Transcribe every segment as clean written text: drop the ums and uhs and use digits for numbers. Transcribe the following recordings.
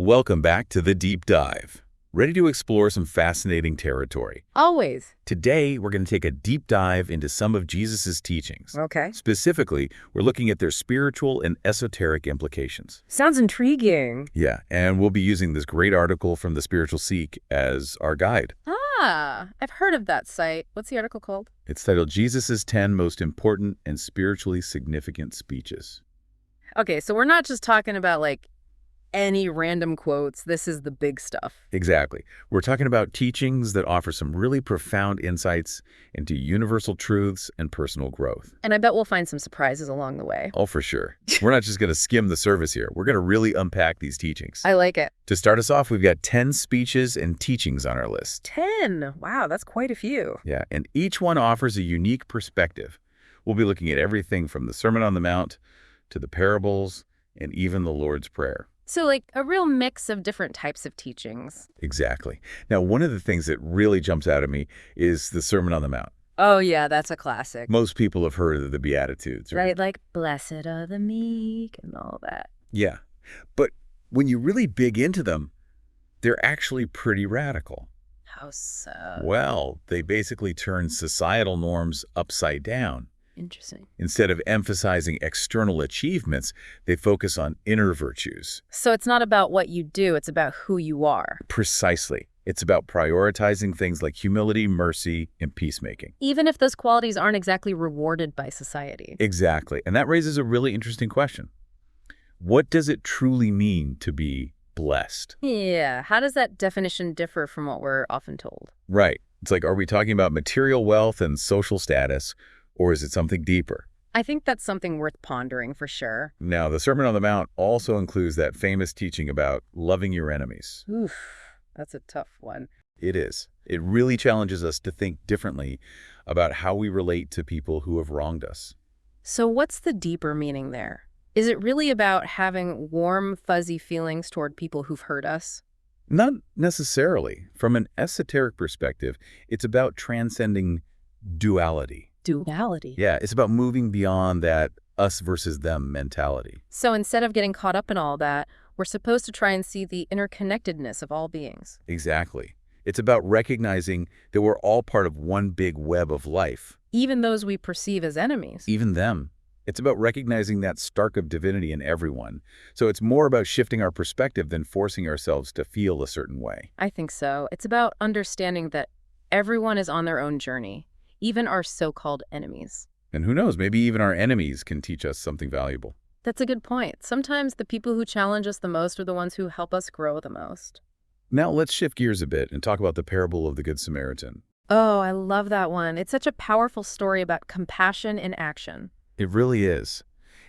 Welcome back to The Deep Dive. Ready to explore some fascinating territory? Always. Today, we're going to take a deep dive into some of Jesus' teachings. Okay. Specifically, we're looking at their spiritual and esoteric implications. Sounds intriguing. Yeah, and we'll be using this great article from the Spiritual Seek as our guide. I've heard of that site. What's the article called? It's titled Jesus' 10 Most Important and Spiritually Significant Speeches. Okay, so we're not just talking about, like, any random quotes. This is the big stuff. Exactly. We're talking about teachings that offer some really profound insights into universal truths and personal growth. And I bet we'll find some surprises along the way. Oh, for sure. We're not just going to skim the surface here. We're going to really unpack these teachings. I like it. To start us off, we've got 10 speeches and teachings on our list. 10. Wow, that's quite a few. Yeah, and each one offers a unique perspective. We'll be looking at everything from the Sermon on the Mount to the parables and even the Lord's Prayer. So, like, a real mix of different types of teachings. Exactly. Now, one of the things that really jumps out at me is the Sermon on the Mount. Oh, yeah, that's a classic. Most people have heard of the Beatitudes, right? Right, like, blessed are the meek and all that. Yeah. But when you really dig into them, they're actually pretty radical. How so? Well, they basically turn societal norms upside down. Interesting. Instead of emphasizing external achievements, they focus on inner virtues. So it's not about what you do, it's about who you are. Precisely. It's about prioritizing things like humility, mercy, and peacemaking. Even if those qualities aren't exactly rewarded by society. Exactly. And that raises a really interesting question. What does it truly mean to be blessed? Yeah, how does that definition differ from what we're often told? Right. It's like, are we talking about material wealth and social status, or is it something deeper? I think that's something worth pondering for sure. Now, the Sermon on the Mount also includes that famous teaching about loving your enemies. Oof, that's a tough one. It is. It really challenges us to think differently about how we relate to people who have wronged us. So what's the deeper meaning there? Is it really about having warm, fuzzy feelings toward people who've hurt us? Not necessarily. From an esoteric perspective, it's about transcending duality. Duality? Yeah, it's about moving beyond that us versus them mentality. So instead of getting caught up in all that, we're supposed to try and see the interconnectedness of all beings. Exactly. It's about recognizing that we're all part of one big web of life. Even those we perceive as enemies. Even them. It's about recognizing that spark of divinity in everyone. So it's more about shifting our perspective than forcing ourselves to feel a certain way. I think so. It's about understanding that everyone is on their own journey. Even our so-called enemies. And who knows, maybe even our enemies can teach us something valuable. That's a good point. Sometimes the people who challenge us the most are the ones who help us grow the most. Now let's shift gears a bit and talk about the parable of the Good Samaritan. Oh, I love that one. It's such a powerful story about compassion in action. It really is.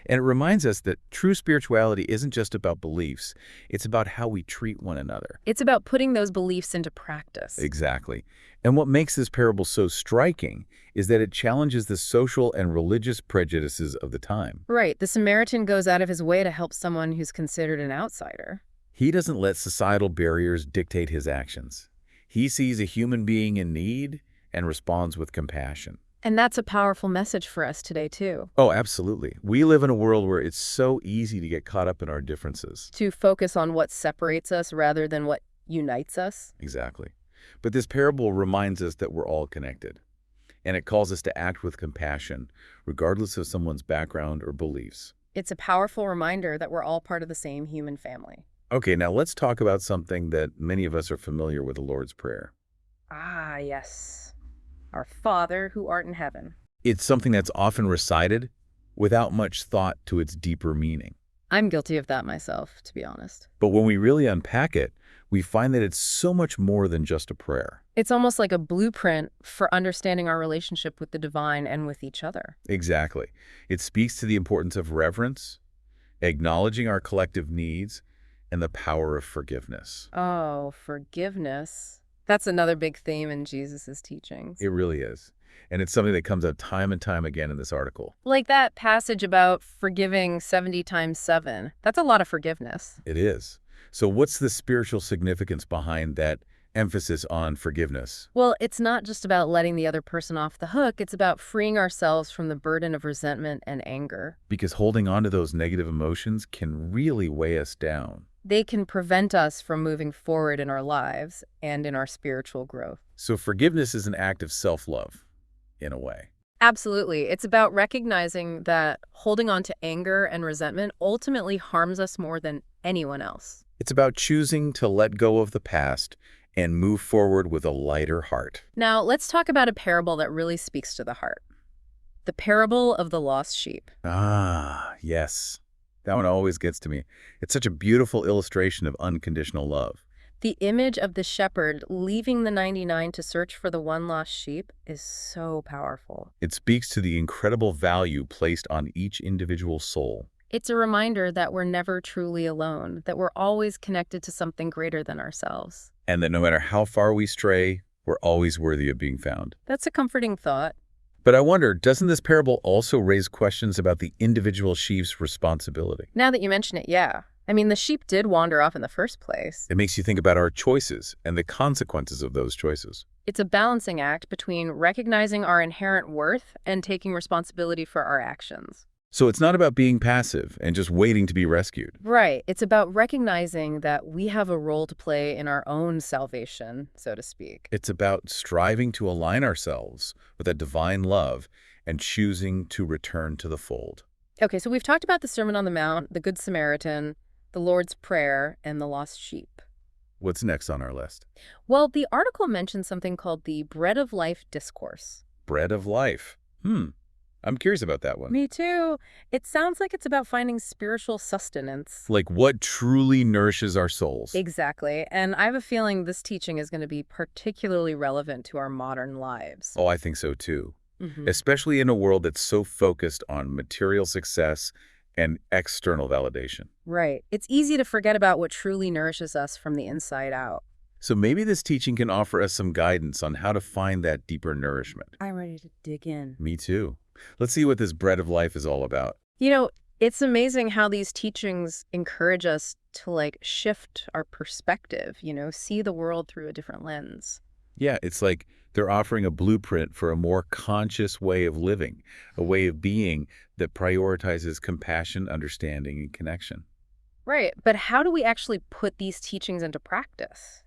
And it reminds us that true spirituality isn't just about beliefs. It's about how we treat one another. It's about putting those beliefs into practice. Exactly. And what makes this parable so striking is that it challenges the social and religious prejudices of the time. Right. The Samaritan goes out of his way to help someone who's considered an outsider. He doesn't let societal barriers dictate his actions. He sees a human being in need and responds with compassion. And that's a powerful message for us today, too. Oh, absolutely. We live in a world where it's so easy to get caught up in our differences. To focus on what separates us rather than what unites us. Exactly. But this parable reminds us that we're all connected. And it calls us to act with compassion, regardless of someone's background or beliefs. It's a powerful reminder that we're all part of the same human family. Okay, now let's talk about something that many of us are familiar with, the Lord's Prayer. Ah, yes. Our Father who art in heaven. It's something that's often recited without much thought to its deeper meaning. I'm guilty of that myself, to be honest. But when we really unpack it, we find that it's so much more than just a prayer. It's almost like a blueprint for understanding our relationship with the divine and with each other. Exactly. It speaks to the importance of reverence, acknowledging our collective needs, and the power of forgiveness. Oh, forgiveness. That's another big theme in Jesus' teachings. It really is. And it's something that comes up time and time again in this article. Like that passage about forgiving 70 times 7. That's a lot of forgiveness. It is. So what's the spiritual significance behind that emphasis on forgiveness? Well, it's not just about letting the other person off the hook. It's about freeing ourselves from the burden of resentment and anger. Because holding on to those negative emotions can really weigh us down. They can prevent us from moving forward in our lives and in our spiritual growth. So forgiveness is an act of self-love, in a way. Absolutely. It's about recognizing that holding on to anger and resentment ultimately harms us more than anyone else. It's about choosing to let go of the past and move forward with a lighter heart. Now, let's talk about a parable that really speaks to the heart. The parable of the lost sheep. Ah, yes. That one always gets to me. It's such a beautiful illustration of unconditional love. The image of the shepherd leaving the 99 to search for the one lost sheep is so powerful. It speaks to the incredible value placed on each individual soul. It's a reminder that we're never truly alone, that we're always connected to something greater than ourselves. And that no matter how far we stray, we're always worthy of being found. That's a comforting thought. But I wonder, doesn't this parable also raise questions about the individual sheep's responsibility? Now that you mention it, yeah. I mean, the sheep did wander off in the first place. It makes you think about our choices and the consequences of those choices. It's a balancing act between recognizing our inherent worth and taking responsibility for our actions. So it's not about being passive and just waiting to be rescued. Right. It's about recognizing that we have a role to play in our own salvation, so to speak. It's about striving to align ourselves with that divine love and choosing to return to the fold. Okay, so we've talked about the Sermon on the Mount, the Good Samaritan, the Lord's Prayer, and the lost sheep. What's next on our list? Well, the article mentions something called the Bread of Life discourse. Bread of life. I'm curious about that one. Me too. It sounds like it's about finding spiritual sustenance. Like what truly nourishes our souls. Exactly. And I have a feeling this teaching is going to be particularly relevant to our modern lives. Oh, I think so too. Mhm. Especially in a world that's so focused on material success and external validation. Right. It's easy to forget about what truly nourishes us from the inside out. So maybe this teaching can offer us some guidance on how to find that deeper nourishment. I'm ready to dig in. Me too. Let's see what this bread of life is all about. You know, it's amazing how these teachings encourage us to shift our perspective, see the world through a different lens. Yeah, it's like they're offering a blueprint for a more conscious way of living, a way of being that prioritizes compassion, understanding, and connection. Right. But how do we actually put these teachings into practice?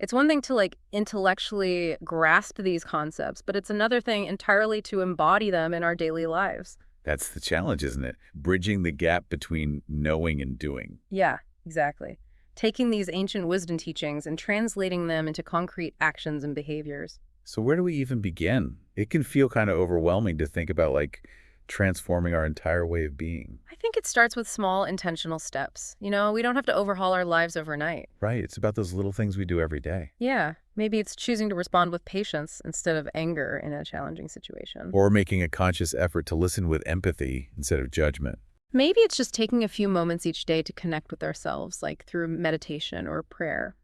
It's one thing to intellectually grasp these concepts, but it's another thing entirely to embody them in our daily lives. That's the challenge, isn't it? Bridging the gap between knowing and doing. Yeah, exactly. Taking these ancient wisdom teachings and translating them into concrete actions and behaviors. So where do we even begin? It can feel kind of overwhelming to think about transforming our entire way of being. I think it starts with small intentional steps. We don't have to overhaul our lives overnight. Right. It's about those little things we do every day. Yeah. Maybe it's choosing to respond with patience instead of anger in a challenging situation. Or making a conscious effort to listen with empathy instead of judgment. Maybe it's just taking a few moments each day to connect with ourselves, like through meditation or prayer.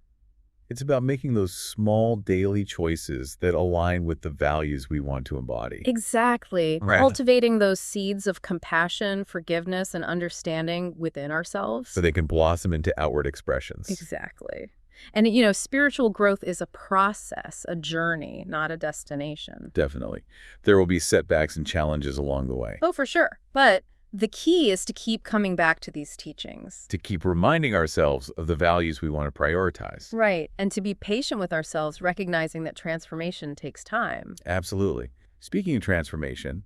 It's about making those small daily choices that align with the values we want to embody. Exactly. Right. Cultivating those seeds of compassion, forgiveness, and understanding within ourselves. So they can blossom into outward expressions. Exactly. And, spiritual growth is a process, a journey, not a destination. Definitely. There will be setbacks and challenges along the way. Oh, for sure. But the key is to keep coming back to these teachings. To keep reminding ourselves of the values we want to prioritize. Right. And to be patient with ourselves, recognizing that transformation takes time. Absolutely. Speaking of transformation,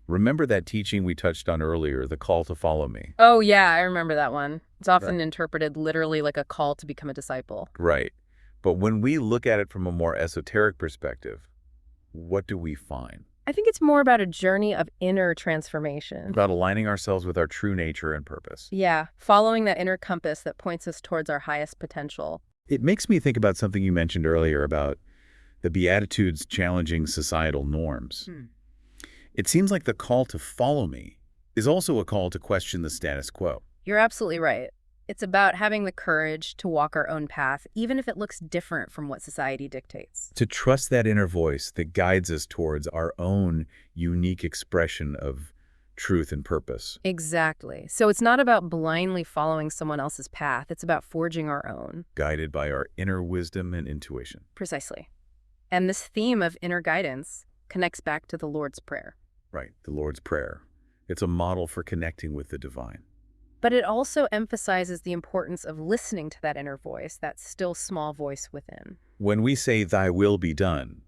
remember that teaching we touched on earlier, the call to follow me? Oh, yeah, I remember that one. It's often Right. interpreted literally like a call to become a disciple. Right. But when we look at it from a more esoteric perspective, what do we find? I think it's more about a journey of inner transformation. About aligning ourselves with our true nature and purpose. Yeah, following that inner compass that points us towards our highest potential. It makes me think about something you mentioned earlier about the Beatitudes challenging societal norms. It seems like the call to follow me is also a call to question the status quo. You're absolutely right. It's about having the courage to walk our own path, even if it looks different from what society dictates. To trust that inner voice that guides us towards our own unique expression of truth and purpose. Exactly. So it's not about blindly following someone else's path. It's about forging our own. Guided by our inner wisdom and intuition. Precisely. And this theme of inner guidance connects back to the Lord's Prayer. Right, the Lord's Prayer. It's a model for connecting with the divine. But it also emphasizes the importance of listening to that inner voice, that still small voice within. When we say, "Thy will be done,"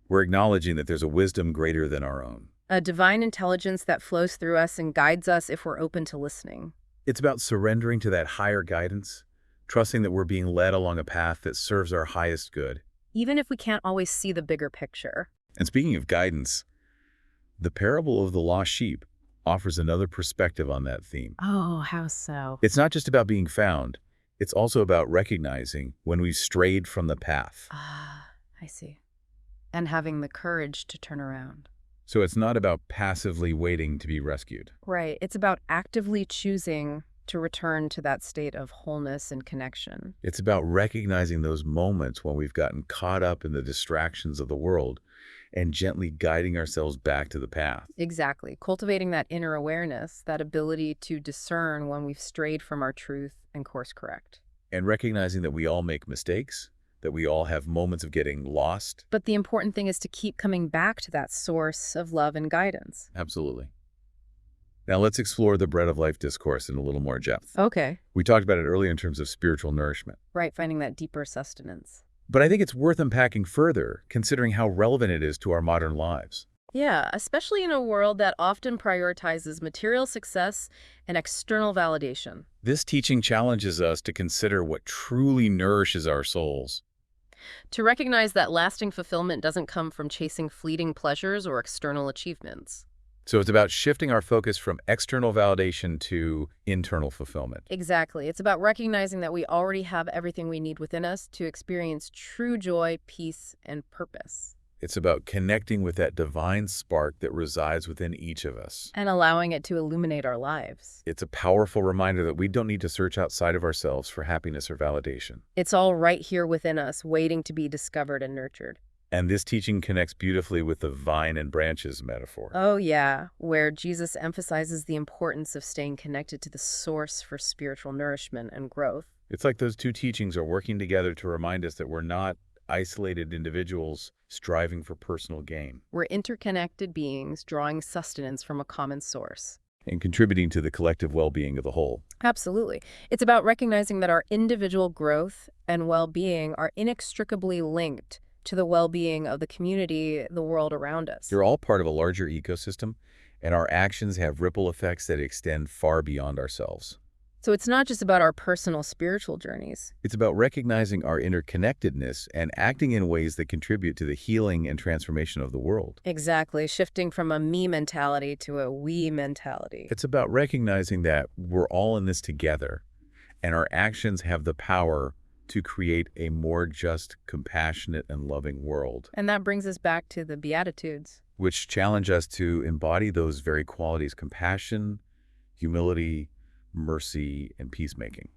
we're acknowledging that there's a wisdom greater than our own. A divine intelligence that flows through us and guides us if we're open to listening. It's about surrendering to that higher guidance, trusting that we're being led along a path that serves our highest good. Even if we can't always see the bigger picture. And speaking of guidance, the parable of the lost sheep offers another perspective on that theme. Oh, how so? It's not just about being found, it's also about recognizing when we've strayed from the path. Ah, I see. And having the courage to turn around. So it's not about passively waiting to be rescued. Right. It's about actively choosing to return to that state of wholeness and connection. It's about recognizing those moments when we've gotten caught up in the distractions of the world and gently guiding ourselves back to the path. Exactly. Cultivating that inner awareness, that ability to discern when we've strayed from our truth and course correct. And recognizing that we all make mistakes, that we all have moments of getting lost. But the important thing is to keep coming back to that source of love and guidance. Absolutely. Now let's explore the Bread of Life discourse in a little more depth. Okay. We talked about it earlier in terms of spiritual nourishment. Right, finding that deeper sustenance. But I think it's worth unpacking further, considering how relevant it is to our modern lives. Yeah, especially in a world that often prioritizes material success and external validation. This teaching challenges us to consider what truly nourishes our souls. To recognize that lasting fulfillment doesn't come from chasing fleeting pleasures or external achievements. So it's about shifting our focus from external validation to internal fulfillment. Exactly. It's about recognizing that we already have everything we need within us to experience true joy, peace, and purpose. It's about connecting with that divine spark that resides within each of us. And allowing it to illuminate our lives. It's a powerful reminder that we don't need to search outside of ourselves for happiness or validation. It's all right here within us, waiting to be discovered and nurtured. And this teaching connects beautifully with the vine and branches metaphor. Oh, yeah, where Jesus emphasizes the importance of staying connected to the source for spiritual nourishment and growth. It's like those two teachings are working together to remind us that we're not isolated individuals striving for personal gain. We're interconnected beings drawing sustenance from a common source. And contributing to the collective well-being of the whole. Absolutely. It's about recognizing that our individual growth and well-being are inextricably linked to the well-being of the community, the world around us. They're all part of a larger ecosystem, and our actions have ripple effects that extend far beyond ourselves. So it's not just about our personal spiritual journeys. It's about recognizing our interconnectedness and acting in ways that contribute to the healing and transformation of the world. Exactly, shifting from a me mentality to a we mentality. It's about recognizing that we're all in this together, and our actions have the power to create a more just, compassionate, and loving world. And that brings us back to the Beatitudes, which challenge us to embody those very qualities: compassion, humility, mercy, and peacemaking.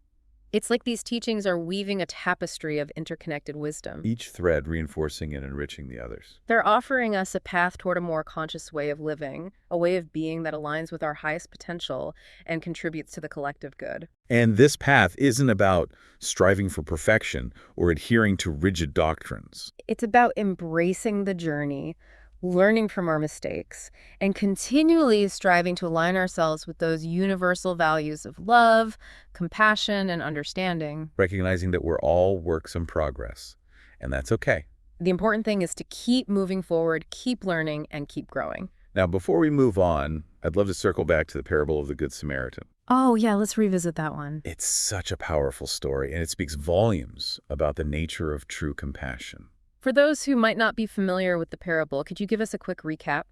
It's like these teachings are weaving a tapestry of interconnected wisdom. Each thread reinforcing and enriching the others. They're offering us a path toward a more conscious way of living, a way of being that aligns with our highest potential and contributes to the collective good. And this path isn't about striving for perfection or adhering to rigid doctrines. It's about embracing the journey, learning from our mistakes, and continually striving to align ourselves with those universal values of love, compassion, and understanding. Recognizing that we're all works in progress, and that's okay. The important thing is to keep moving forward, keep learning, and keep growing. Now, before we move on, I'd love to circle back to the parable of the Good Samaritan. Oh, yeah, let's revisit that one. It's such a powerful story, and it speaks volumes about the nature of true compassion. For those who might not be familiar with the parable, could you give us a quick recap?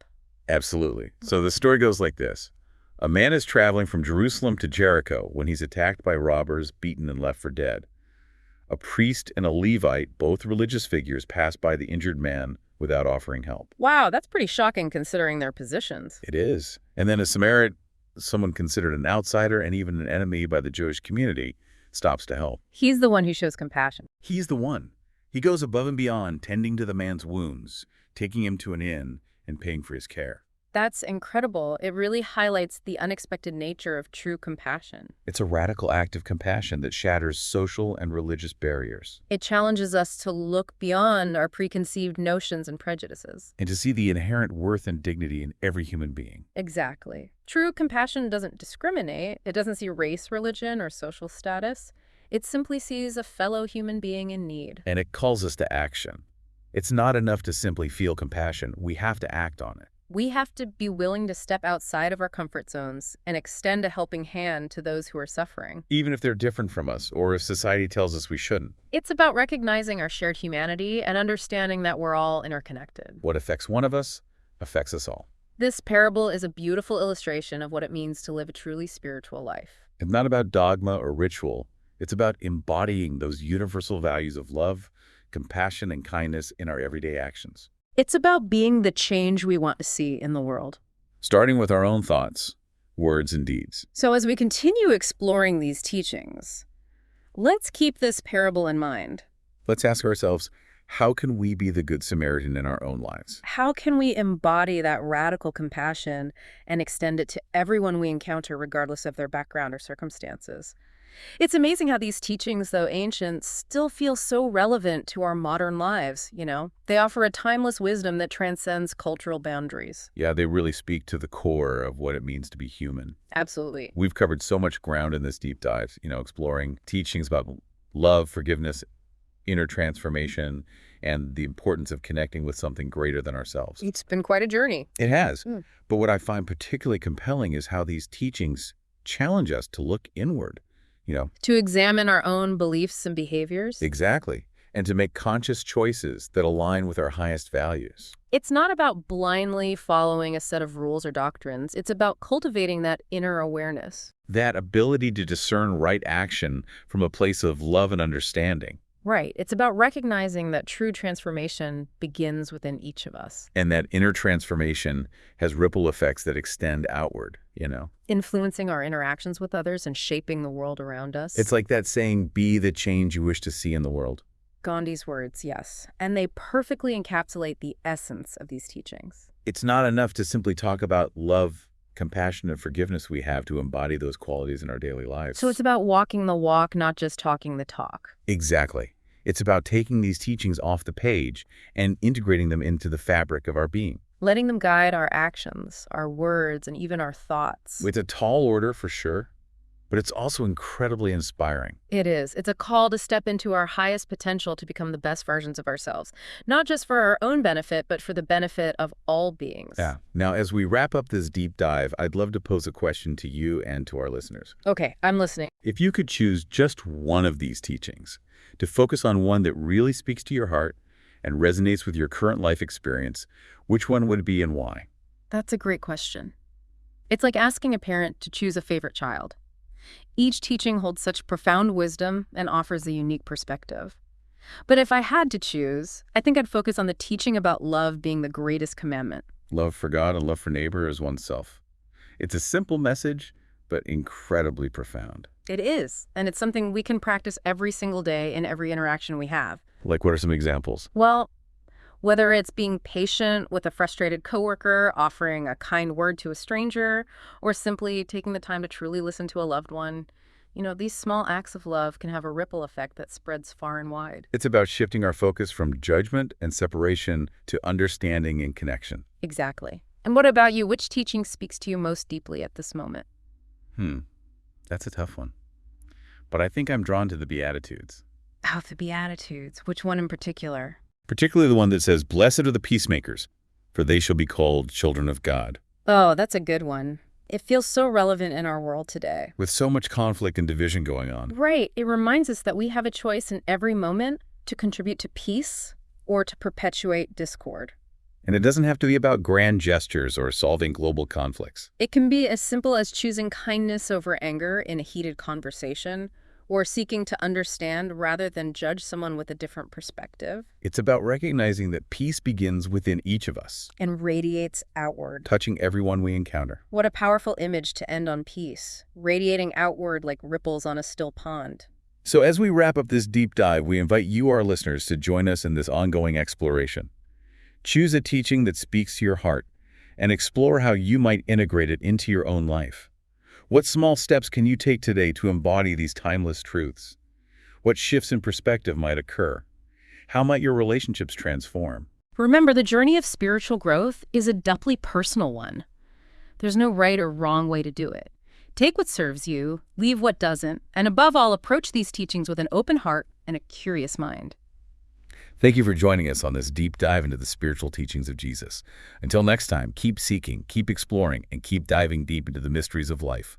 Absolutely. So the story goes like this. A man is traveling from Jerusalem to Jericho when he's attacked by robbers, beaten, and left for dead. A priest and a Levite, both religious figures, pass by the injured man without offering help. Wow, that's pretty shocking considering their positions. It is. And then a Samaritan, someone considered an outsider and even an enemy by the Jewish community, stops to help. He's the one who shows compassion. He's the one. He goes above and beyond, tending to the man's wounds, taking him to an inn, and paying for his care. That's incredible. It really highlights the unexpected nature of true compassion. It's a radical act of compassion that shatters social and religious barriers. It challenges us to look beyond our preconceived notions and prejudices. And to see the inherent worth and dignity in every human being. Exactly. True compassion doesn't discriminate. It doesn't see race, religion, or social status. It simply sees a fellow human being in need. And it calls us to action. It's not enough to simply feel compassion. We have to act on it. We have to be willing to step outside of our comfort zones and extend a helping hand to those who are suffering. Even if they're different from us, or if society tells us we shouldn't. It's about recognizing our shared humanity and understanding that we're all interconnected. What affects one of us affects us all. This parable is a beautiful illustration of what it means to live a truly spiritual life. It's not about dogma or ritual. It's about embodying those universal values of love, compassion, and kindness in our everyday actions. It's about being the change we want to see in the world. Starting with our own thoughts, words, and deeds. So as we continue exploring these teachings, let's keep this parable in mind. Let's ask ourselves, how can we be the Good Samaritan in our own lives? How can we embody that radical compassion and extend it to everyone we encounter, regardless of their background or circumstances? It's amazing how these teachings, though ancient, still feel so relevant to our modern lives, you know? They offer a timeless wisdom that transcends cultural boundaries. Yeah, they really speak to the core of what it means to be human. Absolutely. We've covered so much ground in this deep dive, exploring teachings about love, forgiveness, inner transformation, and the importance of connecting with something greater than ourselves. It's been quite a journey. It has. But what I find particularly compelling is how these teachings challenge us to look inward. To examine our own beliefs and behaviors. Exactly. And to make conscious choices that align with our highest values. It's not about blindly following a set of rules or doctrines. It's about cultivating that inner awareness. That ability to discern right action from a place of love and understanding. Right. It's about recognizing that true transformation begins within each of us. And that inner transformation has ripple effects that extend outward, Influencing our interactions with others and shaping the world around us. It's like that saying, be the change you wish to see in the world. Gandhi's words, yes. And they perfectly encapsulate the essence of these teachings. It's not enough to simply talk about love, compassion, and forgiveness. We have to embody those qualities in our daily lives. So it's about walking the walk, not just talking the talk. Exactly. It's about taking these teachings off the page and integrating them into the fabric of our being. Letting them guide our actions, our words, and even our thoughts. It's a tall order for sure, but it's also incredibly inspiring. It is. It's a call to step into our highest potential to become the best versions of ourselves, not just for our own benefit, but for the benefit of all beings. Yeah. Now, as we wrap up this deep dive, I'd love to pose a question to you and to our listeners. Okay, I'm listening. If you could choose just one of these teachings, to focus on one that really speaks to your heart and resonates with your current life experience, which one would it be and why? That's a great question. It's like asking a parent to choose a favorite child. Each teaching holds such profound wisdom and offers a unique perspective. But if I had to choose, I think I'd focus on the teaching about love being the greatest commandment. Love for God and love for neighbor as oneself. It's a simple message, but incredibly profound. It is, and it's something we can practice every single day in every interaction we have. Like, what are some examples? Well, whether it's being patient with a frustrated coworker, offering a kind word to a stranger, or simply taking the time to truly listen to a loved one, these small acts of love can have a ripple effect that spreads far and wide. It's about shifting our focus from judgment and separation to understanding and connection. Exactly. And what about you? Which teaching speaks to you most deeply at this moment? That's a tough one. But I think I'm drawn to the Beatitudes. Oh, the Beatitudes. Which one in particular? Particularly the one that says, "Blessed are the peacemakers, for they shall be called children of God." Oh, that's a good one. It feels so relevant in our world today. With so much conflict and division going on. Right. It reminds us that we have a choice in every moment to contribute to peace or to perpetuate discord. And it doesn't have to be about grand gestures or solving global conflicts. It can be as simple as choosing kindness over anger in a heated conversation, or seeking to understand rather than judge someone with a different perspective. It's about recognizing that peace begins within each of us. And radiates outward. Touching everyone we encounter. What a powerful image to end on peace, radiating outward like ripples on a still pond. So as we wrap up this deep dive, we invite you, our listeners, to join us in this ongoing exploration. Choose a teaching that speaks to your heart and explore how you might integrate it into your own life. What small steps can you take today to embody these timeless truths? What shifts in perspective might occur? How might your relationships transform? Remember, the journey of spiritual growth is a deeply personal one. There's no right or wrong way to do it. Take what serves you, leave what doesn't, and above all, approach these teachings with an open heart and a curious mind. Thank you for joining us on this deep dive into the spiritual teachings of Jesus. Until next time, keep seeking, keep exploring, and keep diving deep into the mysteries of life.